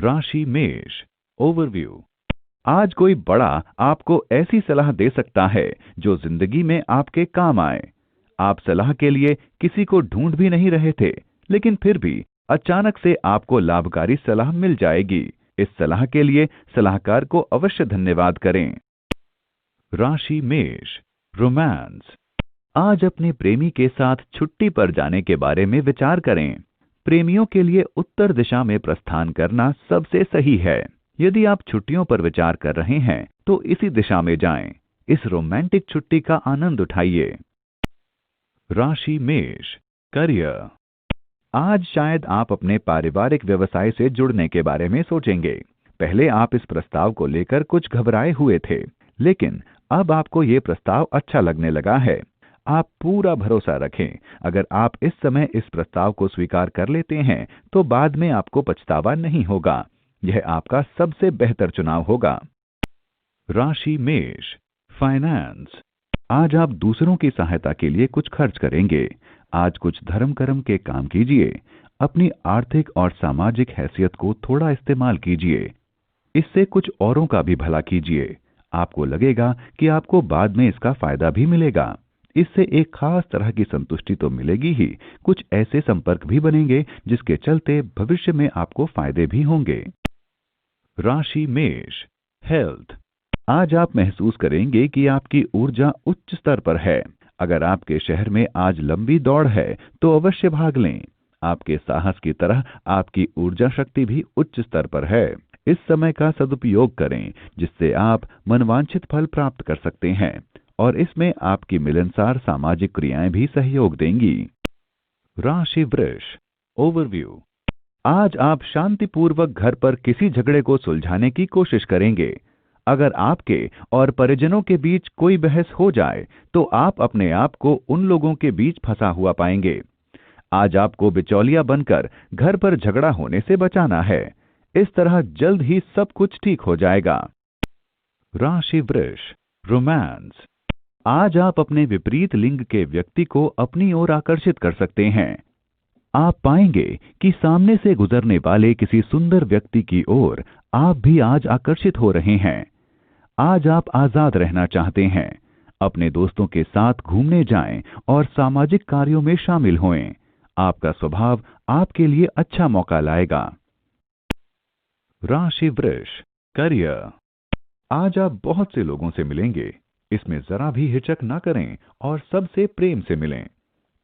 राशि मेष। ओवरव्यू। आज कोई बड़ा आपको ऐसी सलाह दे सकता है जो जिंदगी में आपके काम आए। आप सलाह के लिए किसी को ढूंढ भी नहीं रहे थे, लेकिन फिर भी अचानक से आपको लाभकारी सलाह मिल जाएगी। इस सलाह के लिए सलाहकार को अवश्य धन्यवाद करें। राशि मेष। रोमांस। आज अपने प्रेमी के साथ छुट्टी पर जाने के बारे में विचार करें। प्रेमियों के लिए उत्तर दिशा में प्रस्थान करना सबसे सही है। यदि आप छुट्टियों पर विचार कर रहे हैं तो इसी दिशा में जाएं। इस रोमांटिक छुट्टी का आनंद उठाइए। राशि मेष। करियर। आज शायद आप अपने पारिवारिक व्यवसाय से जुड़ने के बारे में सोचेंगे। पहले आप इस प्रस्ताव को लेकर कुछ घबराए हुए थे, लेकिन अब आपको ये प्रस्ताव अच्छा लगने लगा है। आप पूरा भरोसा रखें। अगर आप इस समय इस प्रस्ताव को स्वीकार कर लेते हैं तो बाद में आपको पछतावा नहीं होगा। यह आपका सबसे बेहतर चुनाव होगा। राशि मेष। फाइनेंस। आज आप दूसरों की सहायता के लिए कुछ खर्च करेंगे। आज कुछ धर्म कर्म के काम कीजिए। अपनी आर्थिक और सामाजिक हैसियत को थोड़ा इस्तेमाल कीजिए। इससे कुछ औरों का भी भला कीजिए। आपको लगेगा कि आपको बाद में इसका फायदा भी मिलेगा। इससे एक खास तरह की संतुष्टि तो मिलेगी ही, कुछ ऐसे संपर्क भी बनेंगे जिसके चलते भविष्य में आपको फायदे भी होंगे। राशि मेष। हेल्थ। आज आप महसूस करेंगे कि आपकी ऊर्जा उच्च स्तर पर है। अगर आपके शहर में आज लंबी दौड़ है तो अवश्य भाग लें। आपके साहस की तरह आपकी ऊर्जा शक्ति भी उच्च स्तर पर है। इस समय का सदुपयोग करें, जिससे आप मनवांछित फल प्राप्त कर सकते हैं, और इसमें आपकी मिलनसार सामाजिक क्रियाएं भी सहयोग देंगी। राशि वृष। ओवरव्यू। आज आप शांतिपूर्वक घर पर किसी झगड़े को सुलझाने की कोशिश करेंगे। अगर आपके और परिजनों के बीच कोई बहस हो जाए तो आप अपने आप को उन लोगों के बीच फंसा हुआ पाएंगे। आज आपको बिचौलिया बनकर घर पर झगड़ा होने से बचाना है। इस तरह जल्द ही सब कुछ ठीक हो जाएगा। राशि वृष। रोमांस। आज आप अपने विपरीत लिंग के व्यक्ति को अपनी ओर आकर्षित कर सकते हैं। आप पाएंगे कि सामने से गुजरने वाले किसी सुंदर व्यक्ति की ओर आप भी आज आकर्षित हो रहे हैं। आज आप आजाद रहना चाहते हैं। अपने दोस्तों के साथ घूमने जाएं और सामाजिक कार्यों में शामिल होएं। आपका स्वभाव आपके लिए अच्छा मौका लाएगा। राशि वृष। करियर। आज आप बहुत से लोगों से मिलेंगे। इसमें जरा भी हिचक ना करें और सबसे प्रेम से मिलें।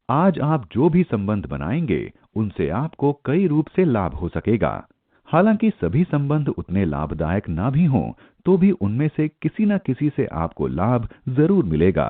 आज आप जो भी संबंध बनाएंगे उनसे आपको कई रूप से लाभ हो सकेगा। हालांकि सभी संबंध उतने लाभदायक ना भी हों, तो भी उनमें से किसी न किसी से आपको लाभ जरूर मिलेगा।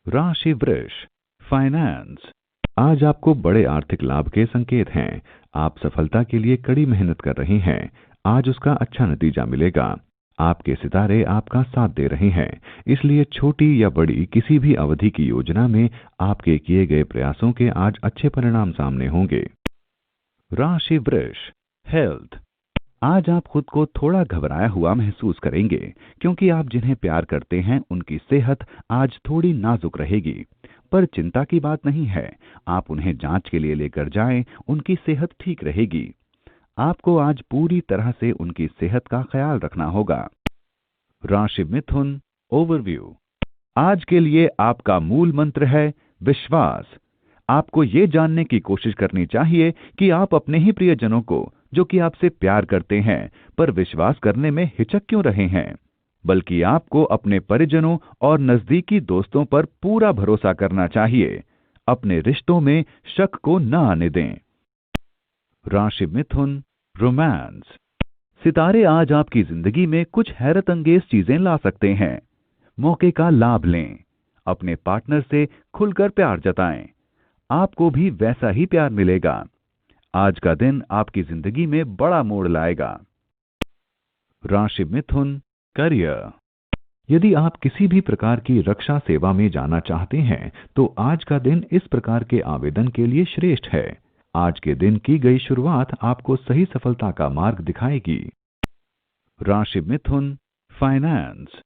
राशि वृष। फाइनेंस। आज आपको बड़े आर्थिक लाभ के संकेत हैं। आप सफलता के लिए कड़ी मेहनत कर रहे हैं। आज उसका अच्छा नतीजा मिलेगा। आपके सितारे आपका साथ दे रहे हैं, इसलिए छोटी या बड़ी किसी भी अवधि की योजना में आपके किए गए प्रयासों के आज अच्छे परिणाम सामने होंगे। राशि वृष। हेल्थ। आज आप खुद को थोड़ा घबराया हुआ महसूस करेंगे, क्योंकि आप जिन्हें प्यार करते हैं उनकी सेहत आज थोड़ी नाजुक रहेगी। पर चिंता की बात नहीं है। आप उन्हें जांच के लिए लेकर जाएं, उनकी सेहत ठीक रहेगी। आपको आज पूरी तरह से उनकी सेहत का ख्याल रखना होगा। राशि मिथुन। ओवरव्यू। आज के लिए आपका मूल मंत्र है विश्वास। आपको ये जानने की कोशिश करनी चाहिए कि आप अपने ही प्रियजनों को, जो कि आपसे प्यार करते हैं, पर विश्वास करने में हिचक क्यों रहे हैं, बल्कि आपको अपने परिजनों और नजदीकी दोस्तों पर पूरा भरोसा करना चाहिए। अपने रिश्तों में शक को न आने दें। राशि मिथुन। रोमांस। सितारे आज आपकी जिंदगी में कुछ हैरत अंगेज चीजें ला सकते हैं। मौके का लाभ लें। अपने पार्टनर से खुलकर प्यार जताएं। आपको भी वैसा ही प्यार मिलेगा। आज का दिन आपकी जिंदगी में बड़ा मोड़ लाएगा। राशि मिथुन। करियर। यदि आप किसी भी प्रकार की रक्षा सेवा में जाना चाहते हैं तो आज का दिन इस प्रकार के आवेदन के लिए श्रेष्ठ है। आज के दिन की गई शुरुआत आपको सही सफलता का मार्ग दिखाएगी। राशि मिथुन। फाइनेंस।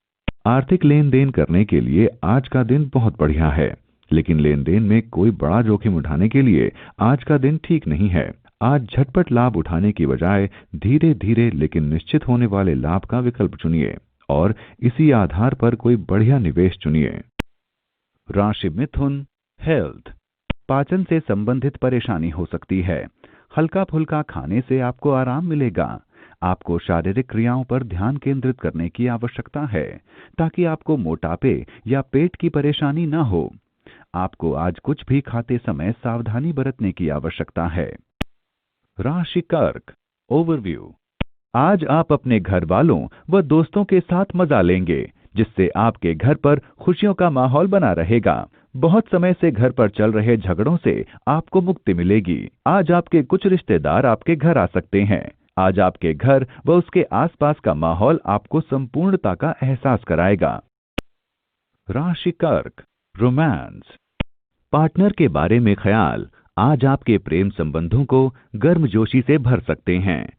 आर्थिक लेन देन करने के लिए आज का दिन बहुत बढ़िया है, लेकिन लेन देन में कोई बड़ा जोखिम उठाने के लिए आज का दिन ठीक नहीं है। आज झटपट लाभ उठाने की बजाय धीरे धीरे लेकिन निश्चित होने वाले लाभ का विकल्प चुनिए और इसी आधार पर कोई बढ़िया निवेश चुनिए। राशि मिथुन, हेल्थ। पाचन से संबंधित परेशानी हो सकती है। हल्का फुल्का खाने से आपको आराम मिलेगा। आपको शारीरिक क्रियाओं पर ध्यान केंद्रित करने की आवश्यकता है ताकि आपको मोटापे या पेट की परेशानी न हो। आपको आज कुछ भी खाते समय सावधानी बरतने की आवश्यकता है। राशि कर्क, ओवरव्यू। आज आप अपने घर वालों व दोस्तों के साथ मजा लेंगे, जिससे आपके घर पर खुशियों का माहौल बना रहेगा। बहुत समय से घर पर चल रहे झगड़ों से आपको मुक्ति मिलेगी। आज आपके कुछ रिश्तेदार आपके घर आ सकते हैं। आज आपके घर व उसके आसपास का माहौल आपको संपूर्णता का एहसास कराएगा। राशि कर्क, रोमांस। पार्टनर के बारे में ख्याल आज आपके प्रेम संबंधों को गर्मजोशी से भर सकते हैं।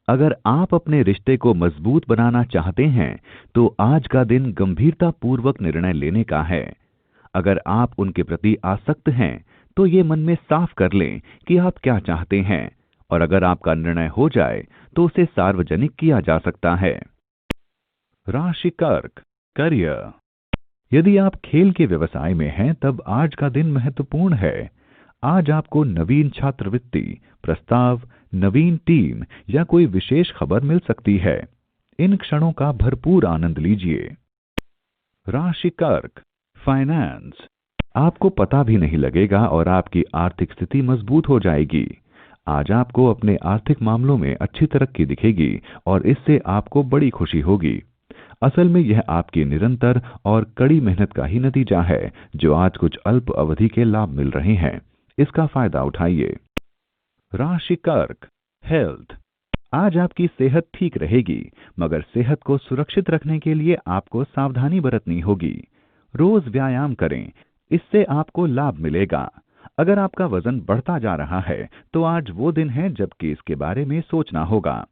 अगर आप अपने रिश्ते को मजबूत बनाना चाहते हैं तो आज का दिन गंभीरता पूर्वक निर्णय लेने का है। अगर आप उनके प्रति आसक्त हैं तो ये मन में साफ कर लें कि आप क्या चाहते हैं, और अगर आपका निर्णय हो जाए तो उसे सार्वजनिक किया जा सकता है। राशि कर्क, करियर। यदि आप खेल के व्यवसाय में हैं तब आज का दिन महत्वपूर्ण है। आज आपको नवीन छात्रवृत्ति, प्रस्ताव, नवीन टीम या कोई विशेष खबर मिल सकती है। इन क्षणों का भरपूर आनंद लीजिए। राशि कर्क, फाइनेंस। आपको पता भी नहीं लगेगा और आपकी आर्थिक स्थिति मजबूत हो जाएगी। आज आपको अपने आर्थिक मामलों में अच्छी तरक्की दिखेगी और इससे आपको बड़ी खुशी होगी। असल में यह आपकी निरंतर और कड़ी मेहनत का ही नतीजा है, जो आज कुछ अल्प अवधि के लाभ मिल रहे हैं। इसका फायदा उठाइए। राशि कर्क, हेल्थ। आज आपकी सेहत ठीक रहेगी, मगर सेहत को सुरक्षित रखने के लिए आपको सावधानी बरतनी होगी। रोज व्यायाम करें, इससे आपको लाभ मिलेगा। अगर आपका वजन बढ़ता जा रहा है तो आज वो दिन है जबकि इसके बारे में सोचना होगा।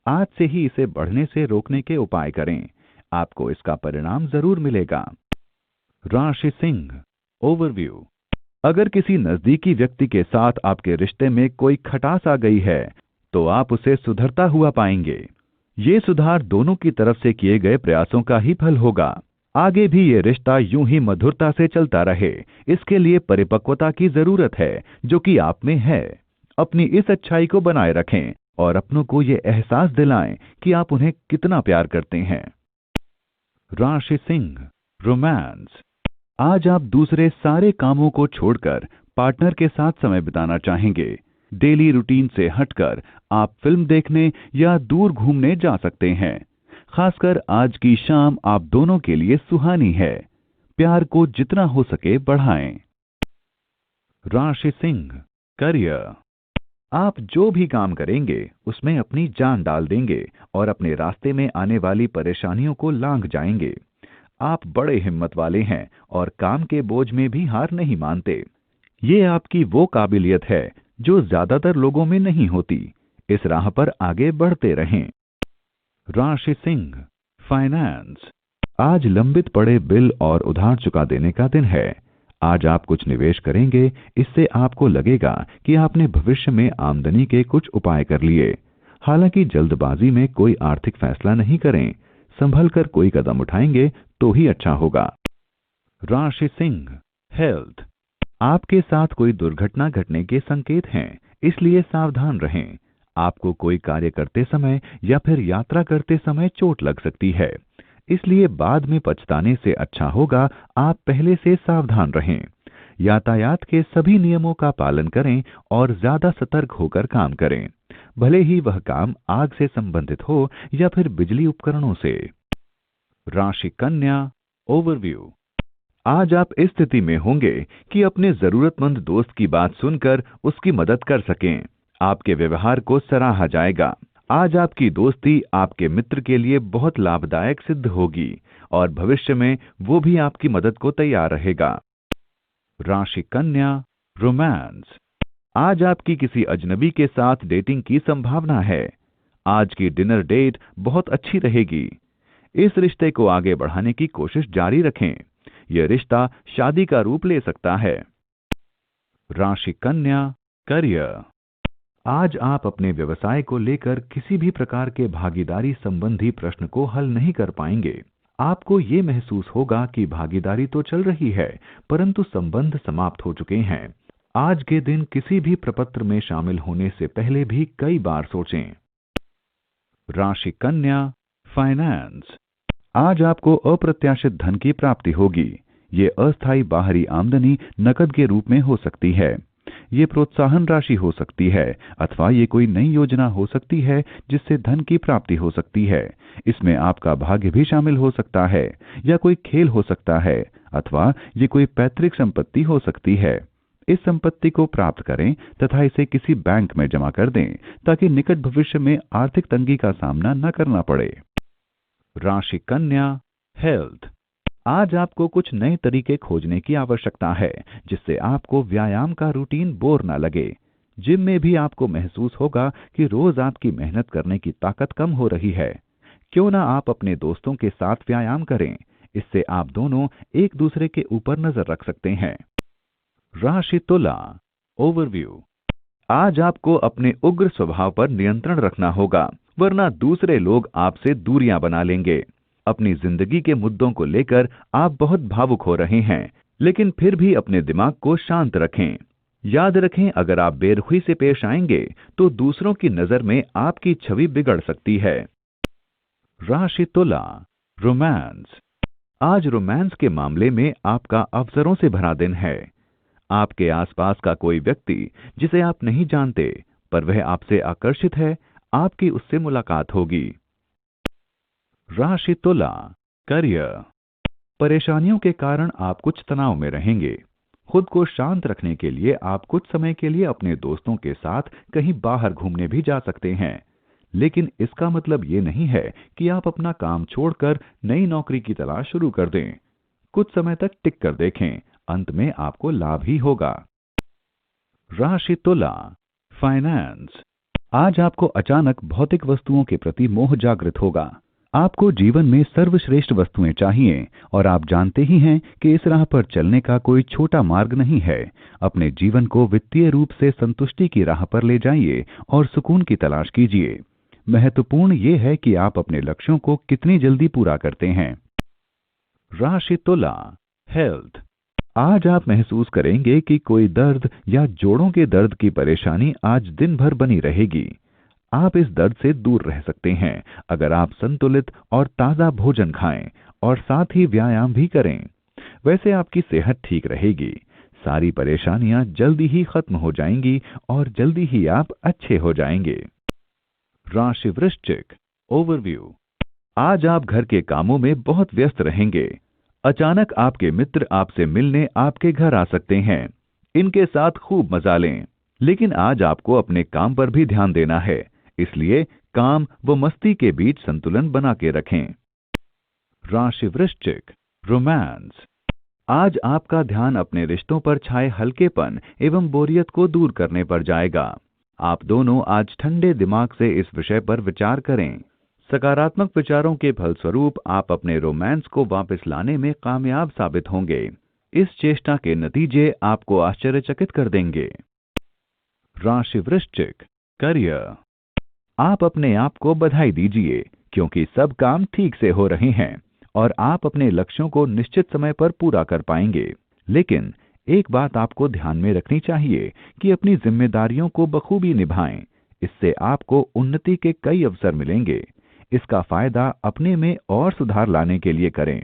आज से ही इसे बढ़ने से रोकने के उपाय करें। आपको इसका परिणाम जरूर मिलेगा। राशि सिंह, ओवरव्यू। अगर किसी नजदीकी व्यक्ति के साथ आपके रिश्ते में कोई खटास आ गई है तो आप उसे सुधरता हुआ पाएंगे। ये सुधार दोनों की तरफ से किए गए प्रयासों का ही फल होगा। आगे भी ये रिश्ता यूं ही मधुरता से चलता रहे, इसके लिए परिपक्वता की जरूरत है जो कि आप में है। अपनी इस अच्छाई को बनाए रखें और अपनों को ये एहसास दिलाएं कि आप उन्हें कितना प्यार करते हैं। राशि सिंह, रोमांस। आज आप दूसरे सारे कामों को छोड़कर पार्टनर के साथ समय बिताना चाहेंगे। डेली रूटीन से हटकर आप फिल्म देखने या दूर घूमने जा सकते हैं। खासकर आज की शाम आप दोनों के लिए सुहानी है। प्यार को जितना हो सके बढ़ाएं। राशि सिंह, करियर। आप जो भी काम करेंगे उसमें अपनी जान डाल देंगे और अपने रास्ते में आने वाली परेशानियों को लांघ जाएंगे। आप बड़े हिम्मत वाले हैं और काम के बोझ में भी हार नहीं मानते। ये आपकी वो काबिलियत है जो ज्यादातर लोगों में नहीं होती। इस राह पर आगे बढ़ते रहें। राशि सिंह, फाइनेंस। आज लंबित पड़े बिल और उधार चुका देने का दिन है। आज आप कुछ निवेश करेंगे, इससे आपको लगेगा कि आपने भविष्य में आमदनी के कुछ उपाय कर लिए। हालांकि जल्दबाजी में कोई आर्थिक फैसला नहीं करें। संभल कर कोई कदम उठाएंगे तो ही अच्छा होगा। राशि सिंह, हेल्थ। आपके साथ कोई दुर्घटना घटने के संकेत हैं, इसलिए सावधान रहें। आपको कोई कार्य करते समय या फिर यात्रा करते समय चोट लग सकती है, इसलिए बाद में पछताने से अच्छा होगा आप पहले से सावधान रहें। यातायात के सभी नियमों का पालन करें और ज्यादा सतर्क होकर काम करें, भले ही वह काम आग से संबंधित हो या फिर बिजली उपकरणों से। राशि कन्या, ओवरव्यू। आज आप इस स्थिति में होंगे कि अपने जरूरतमंद दोस्त की बात सुनकर उसकी मदद कर सकें। आपके व्यवहार को सराहा जाएगा। आज आपकी दोस्ती आपके मित्र के लिए बहुत लाभदायक सिद्ध होगी और भविष्य में वो भी आपकी मदद को तैयार रहेगा। राशि कन्या, रोमांस। आज आपकी किसी अजनबी के साथ डेटिंग की संभावना है। आज की डिनर डेट बहुत अच्छी रहेगी। इस रिश्ते को आगे बढ़ाने की कोशिश जारी रखें। यह रिश्ता शादी का रूप ले सकता है। राशि कन्या, करियर। आज आप अपने व्यवसाय को लेकर किसी भी प्रकार के भागीदारी संबंधी प्रश्न को हल नहीं कर पाएंगे। आपको ये महसूस होगा कि भागीदारी तो चल रही है, परंतु संबंध समाप्त हो चुके हैं। आज के दिन किसी भी प्रपत्र में शामिल होने से पहले भी कई बार सोचें। राशि कन्या, फाइनेंस। आज आपको अप्रत्याशित धन की प्राप्ति होगी। ये अस्थायी बाहरी आमदनी नकद के रूप में हो सकती है। ये प्रोत्साहन राशि हो सकती है अथवा ये कोई नई योजना हो सकती है जिससे धन की प्राप्ति हो सकती है। इसमें आपका भाग्य भी शामिल हो सकता है या कोई खेल हो सकता है अथवा ये कोई पैतृक संपत्ति हो सकती है। इस संपत्ति को प्राप्त करें तथा इसे किसी बैंक में जमा कर दें ताकि निकट भविष्य में आर्थिक तंगी का सामना न करना पड़े। राशि कन्या, हेल्थ। आज आपको कुछ नए तरीके खोजने की आवश्यकता है जिससे आपको व्यायाम का रूटीन बोर ना लगे। जिम में भी आपको महसूस होगा कि रोज आपकी मेहनत करने की ताकत कम हो रही है। क्यों ना आप अपने दोस्तों के साथ व्यायाम करें, इससे आप दोनों एक दूसरे के ऊपर नजर रख सकते हैं। राशि तुला, ओवरव्यू। आज आपको अपने उग्र स्वभाव पर नियंत्रण रखना होगा, वरना दूसरे लोग आपसे दूरियां बना लेंगे। अपनी जिंदगी के मुद्दों को लेकर आप बहुत भावुक हो रहे हैं, लेकिन फिर भी अपने दिमाग को शांत रखें। याद रखें, अगर आप बेरुखी से पेश आएंगे तो दूसरों की नजर में आपकी छवि बिगड़ सकती है। राशि तुला, रोमांस। आज रोमांस के मामले में आपका अवसरों से भरा दिन है। आपके आसपास का कोई व्यक्ति जिसे आप नहीं जानते पर वह आपसे आकर्षित है, आपकी उससे मुलाकात होगी। राशि तुला, करियर। परेशानियों के कारण आप कुछ तनाव में रहेंगे। खुद को शांत रखने के लिए आप कुछ समय के लिए अपने दोस्तों के साथ कहीं बाहर घूमने भी जा सकते हैं, लेकिन इसका मतलब ये नहीं है कि आप अपना काम छोड़कर नई नौकरी की तलाश शुरू कर दें। कुछ समय तक टिक कर देखें, अंत में आपको लाभ ही होगा। राशि तुला, फाइनेंस। आज आपको अचानक भौतिक वस्तुओं के प्रति मोह जागृत होगा। आपको जीवन में सर्वश्रेष्ठ वस्तुएं चाहिए और आप जानते ही हैं कि इस राह पर चलने का कोई छोटा मार्ग नहीं है। अपने जीवन को वित्तीय रूप से संतुष्टि की राह पर ले जाइए और सुकून की तलाश कीजिए। महत्वपूर्ण ये है कि आप अपने लक्ष्यों को कितनी जल्दी पूरा करते हैं। राशि तुला, हेल्थ। आज आप महसूस करेंगे कि कोई दर्द या जोड़ों के दर्द की परेशानी आज दिन भर बनी रहेगी। आप इस दर्द से दूर रह सकते हैं अगर आप संतुलित और ताजा भोजन खाएं और साथ ही व्यायाम भी करें। वैसे आपकी सेहत ठीक रहेगी। सारी परेशानियां जल्दी ही खत्म हो जाएंगी और जल्दी ही आप अच्छे हो जाएंगे। राशि वृश्चिक, ओवरव्यू। आज आप घर के कामों में बहुत व्यस्त रहेंगे। अचानक आपके मित्र आपसे मिलने आपके घर आ सकते हैं। इनके साथ खूब मजा लें, लेकिन आज आपको अपने काम पर भी ध्यान देना है, इसलिए काम व मस्ती के बीच संतुलन बना के रखें। राशि वृश्चिक, रोमांस। आज आपका ध्यान अपने रिश्तों पर छाए हल्केपन एवं बोरियत को दूर करने पर जाएगा। आप दोनों आज ठंडे दिमाग से इस विषय पर विचार करें। सकारात्मक विचारों के फलस्वरूप आप अपने रोमांस को वापस लाने में कामयाब साबित होंगे। इस चेष्टा के नतीजे आपको आश्चर्यचकित कर देंगे। राशि वृश्चिक, करियर। आप अपने आप को बधाई दीजिए क्योंकि सब काम ठीक से हो रहे हैं और आप अपने लक्ष्यों को निश्चित समय पर पूरा कर पाएंगे। लेकिन एक बात आपको ध्यान में रखनी चाहिए कि अपनी जिम्मेदारियों को बखूबी निभाएं। इससे आपको उन्नति के कई अवसर मिलेंगे। इसका फायदा अपने में और सुधार लाने के लिए करें।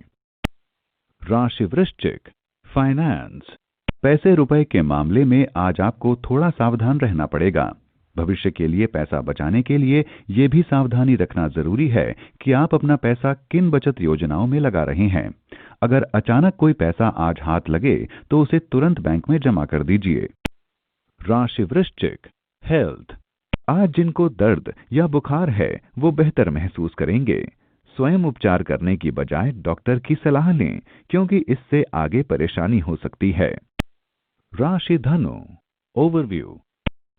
राशि वृश्चिक, फाइनेंस। पैसे रुपए के मामले में आज आपको थोड़ा सावधान रहना पड़ेगा। भविष्य के लिए पैसा बचाने के लिए ये भी सावधानी रखना जरूरी है कि आप अपना पैसा किन बचत योजनाओं में लगा रहे हैं। अगर अचानक कोई पैसा आज हाथ लगे तो उसे तुरंत बैंक में जमा कर दीजिए। राशि वृश्चिक, हेल्थ। आज जिनको दर्द या बुखार है वो बेहतर महसूस करेंगे। स्वयं उपचार करने की बजाय डॉक्टर की सलाह लें क्योंकि इससे आगे परेशानी हो सकती है। राशि धनु, ओवरव्यू।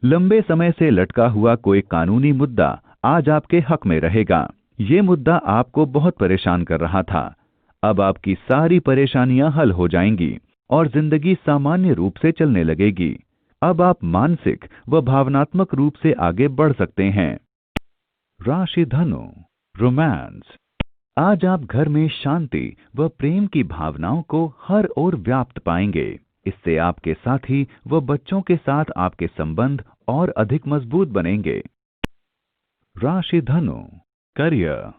लंबे समय से लटका हुआ कोई कानूनी मुद्दा आज आपके हक में रहेगा। ये मुद्दा आपको बहुत परेशान कर रहा था। अब आपकी सारी परेशानियां हल हो जाएंगी और जिंदगी सामान्य रूप से चलने लगेगी। अब आप मानसिक व भावनात्मक रूप से आगे बढ़ सकते हैं। राशि धनु, रोमांस। आज आप घर में शांति व प्रेम की भावनाओं को हर ओर व्याप्त पाएंगे। इससे आपके साथी व बच्चों के साथ आपके संबंध और अधिक मजबूत बनेंगे। राशि धनु, करियर।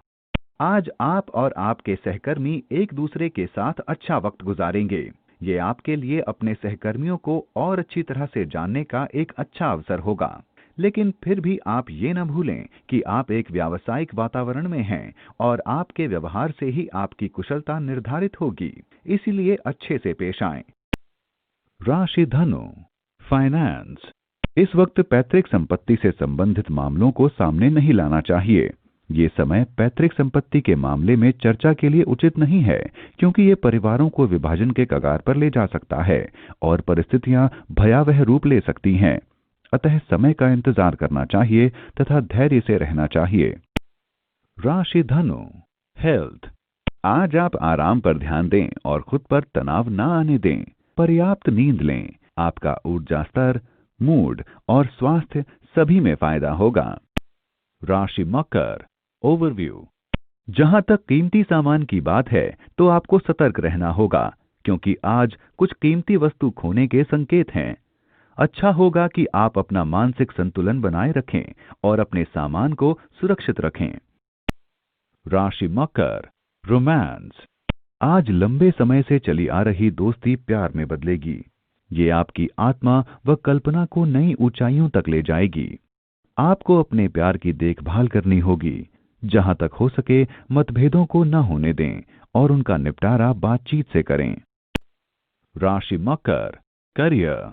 आज आप और आपके सहकर्मी एक दूसरे के साथ अच्छा वक्त गुजारेंगे। ये आपके लिए अपने सहकर्मियों को और अच्छी तरह से जानने का एक अच्छा अवसर होगा। लेकिन फिर भी आप ये न भूलें कि आप एक व्यावसायिक वातावरण में हैं और आपके व्यवहार से ही आपकी कुशलता निर्धारित होगी। इसीलिए अच्छे से पेश आएं। राशि धनु, फाइनेंस। इस वक्त पैतृक संपत्ति से संबंधित मामलों को सामने नहीं लाना चाहिए। ये समय पैतृक संपत्ति के मामले में चर्चा के लिए उचित नहीं है, क्योंकि ये परिवारों को विभाजन के कगार पर ले जा सकता है और परिस्थितियां भयावह रूप ले सकती हैं। अतः समय का इंतजार करना चाहिए तथा धैर्य से रहना चाहिए। राशि धनु, हेल्थ। आज आप आराम पर ध्यान दें और खुद पर तनाव न आने दें। पर्याप्त नींद लें। आपका ऊर्जा स्तर, मूड और स्वास्थ्य सभी में फायदा होगा। राशि मकर, ओवरव्यू। जहां तक कीमती सामान की बात है तो आपको सतर्क रहना होगा, क्योंकि आज कुछ कीमती वस्तु खोने के संकेत हैं। अच्छा होगा कि आप अपना मानसिक संतुलन बनाए रखें और अपने सामान को सुरक्षित रखें। राशि मकर, रोमांस। आज लंबे समय से चली आ रही दोस्ती प्यार में बदलेगी। ये आपकी आत्मा व कल्पना को नई ऊंचाइयों तक ले जाएगी। आपको अपने प्यार की देखभाल करनी होगी। जहां तक हो सके मतभेदों को न होने दें और उनका निपटारा बातचीत से करें। राशि मकर, करियर।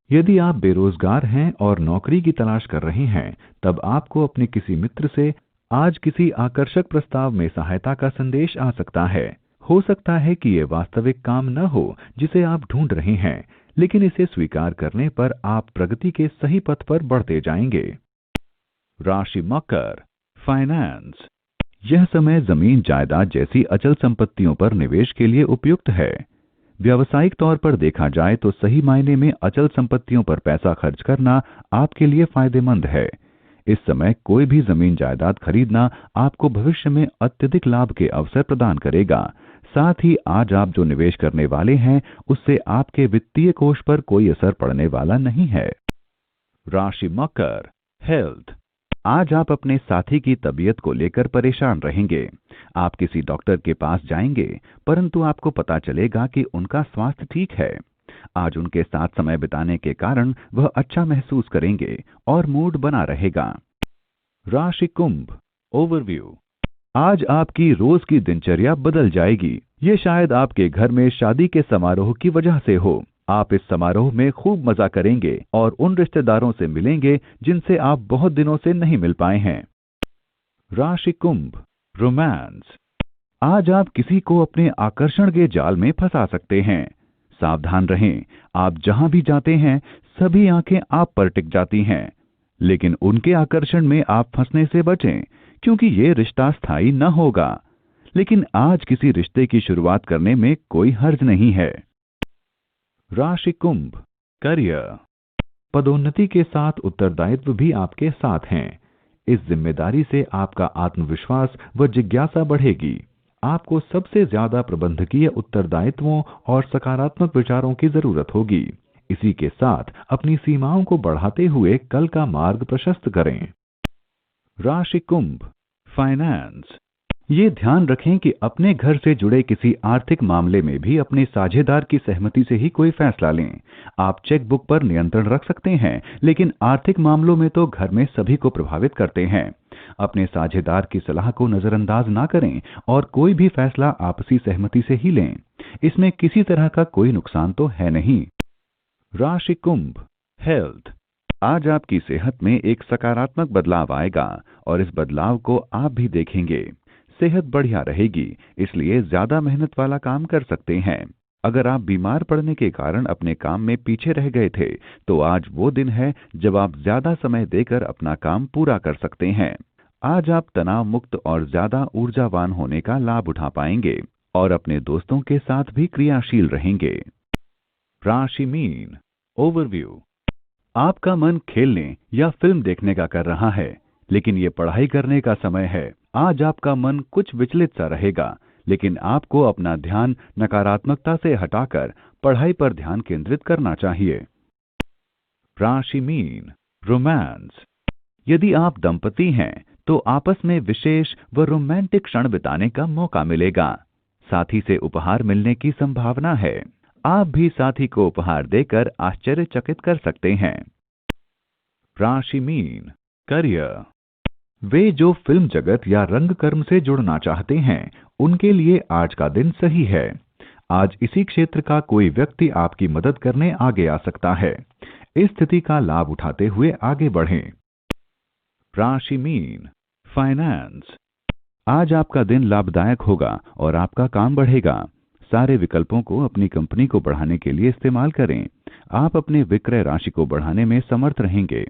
यदि आप बेरोजगार हैं और नौकरी की तलाश कर रहे हैं, तब आपको अपने किसी मित्र से आज किसी आकर्षक प्रस्ताव में सहायता का संदेश आ सकता है। हो सकता है कि ये वास्तविक काम न हो जिसे आप ढूंढ रहे हैं, लेकिन इसे स्वीकार करने पर आप प्रगति के सही पथ पर बढ़ते जाएंगे। राशि मकर, फाइनेंस। यह समय जमीन जायदाद जैसी अचल संपत्तियों पर निवेश के लिए उपयुक्त है। व्यावसायिक तौर पर देखा जाए तो सही मायने में अचल संपत्तियों पर पैसा खर्च करना आपके लिए फायदेमंद है। इस समय कोई भी जमीन जायदाद खरीदना आपको भविष्य में अत्यधिक लाभ के अवसर प्रदान करेगा। साथ ही आज आप जो निवेश करने वाले हैं उससे आपके वित्तीय कोष पर कोई असर पड़ने वाला नहीं है। राशि मकर, हेल्थ। आज आप अपने साथी की तबीयत को लेकर परेशान रहेंगे। आप किसी डॉक्टर के पास जाएंगे, परंतु आपको पता चलेगा कि उनका स्वास्थ्य ठीक है। आज उनके साथ समय बिताने के कारण वह अच्छा महसूस करेंगे और मूड बना रहेगा। राशि कुंभ, ओवरव्यू। आज आपकी रोज की दिनचर्या बदल जाएगी। ये शायद आपके घर में शादी के समारोह की वजह से हो। आप इस समारोह में खूब मजा करेंगे और उन रिश्तेदारों से मिलेंगे जिनसे आप बहुत दिनों से नहीं मिल पाए हैं। राशि कुंभ, रोमांस। आज आप किसी को अपने आकर्षण के जाल में फंसा सकते हैं। सावधान रहें। आप जहां भी जाते हैं सभी आंखें आप पर टिक जाती हैं, लेकिन उनके आकर्षण में आप फंसने से बचें, क्योंकि ये रिश्ता स्थायी न होगा। लेकिन आज किसी रिश्ते की शुरुआत करने में कोई हर्ज नहीं है। राशि कुंभ, करियर। पदोन्नति के साथ उत्तरदायित्व भी आपके साथ हैं। इस जिम्मेदारी से आपका आत्मविश्वास व जिज्ञासा बढ़ेगी। आपको सबसे ज्यादा प्रबंधकीय उत्तरदायित्वों और सकारात्मक विचारों की जरूरत होगी। इसी के साथ अपनी सीमाओं को बढ़ाते हुए कल का मार्ग प्रशस्त करें। राशि कुंभ, फाइनेंस। ये ध्यान रखें कि अपने घर से जुड़े किसी आर्थिक मामले में भी अपने साझेदार की सहमति से ही कोई फैसला लें। आप चेक बुक पर नियंत्रण रख सकते हैं, लेकिन आर्थिक मामलों में तो घर में सभी को प्रभावित करते हैं। अपने साझेदार की सलाह को नजरअंदाज ना करें और कोई भी फैसला आपसी सहमति से ही लें। इसमें किसी तरह का कोई नुकसान तो है नहीं। राशि कुंभ, हेल्थ। आज आपकी सेहत में एक सकारात्मक बदलाव आएगा और इस बदलाव को आप भी देखेंगे। सेहत बढ़िया रहेगी, इसलिए ज्यादा मेहनत वाला काम कर सकते हैं। अगर आप बीमार पड़ने के कारण अपने काम में पीछे रह गए थे, तो आज वो दिन है जब आप ज्यादा समय देकर अपना काम पूरा कर सकते हैं। आज आप तनाव मुक्त और ज्यादा ऊर्जावान होने का लाभ उठा पाएंगे और अपने दोस्तों के साथ भी क्रियाशील रहेंगे। राशि मीन, ओवरव्यू। आपका मन खेलने या फिल्म देखने का कर रहा है, लेकिन ये पढ़ाई करने का समय है। आज आपका मन कुछ विचलित सा रहेगा, लेकिन आपको अपना ध्यान नकारात्मकता से हटाकर पढ़ाई पर ध्यान केंद्रित करना चाहिए। राशि मीन, रोमांस। यदि आप दंपति हैं, तो आपस में विशेष व रोमांटिक क्षण बिताने का मौका मिलेगा। साथी से उपहार मिलने की संभावना है। आप भी साथी को उपहार देकर आश्चर्यचकित कर सकते हैं। राशि मीन, करियर। वे जो फिल्म जगत या रंगकर्म से जुड़ना चाहते हैं, उनके लिए आज का दिन सही है। आज इसी क्षेत्र का कोई व्यक्ति आपकी मदद करने आगे आ सकता है। इस स्थिति का लाभ उठाते हुए आगे बढ़ें। राशि मीन, फाइनेंस। आज आपका दिन लाभदायक होगा और आपका काम बढ़ेगा। सारे विकल्पों को अपनी कंपनी को बढ़ाने के लिए इस्तेमाल करें। आप अपने विक्रय राशि को बढ़ाने में समर्थ रहेंगे।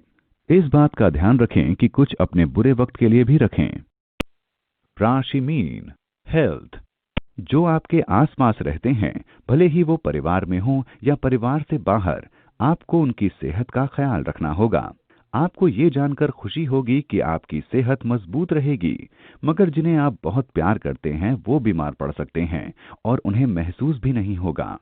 इस बात का ध्यान रखें कि कुछ अपने बुरे वक्त के लिए भी रखें। राशि मीन, हेल्थ। जो आपके आसपास रहते हैं, भले ही वो परिवार में हों या परिवार से बाहर, आपको उनकी सेहत का ख्याल रखना होगा। आपको ये जानकर खुशी होगी कि आपकी सेहत मजबूत रहेगी, मगर जिन्हें आप बहुत प्यार करते हैं वो बीमार पड़ सकते हैं और उन्हें महसूस भी नहीं होगा।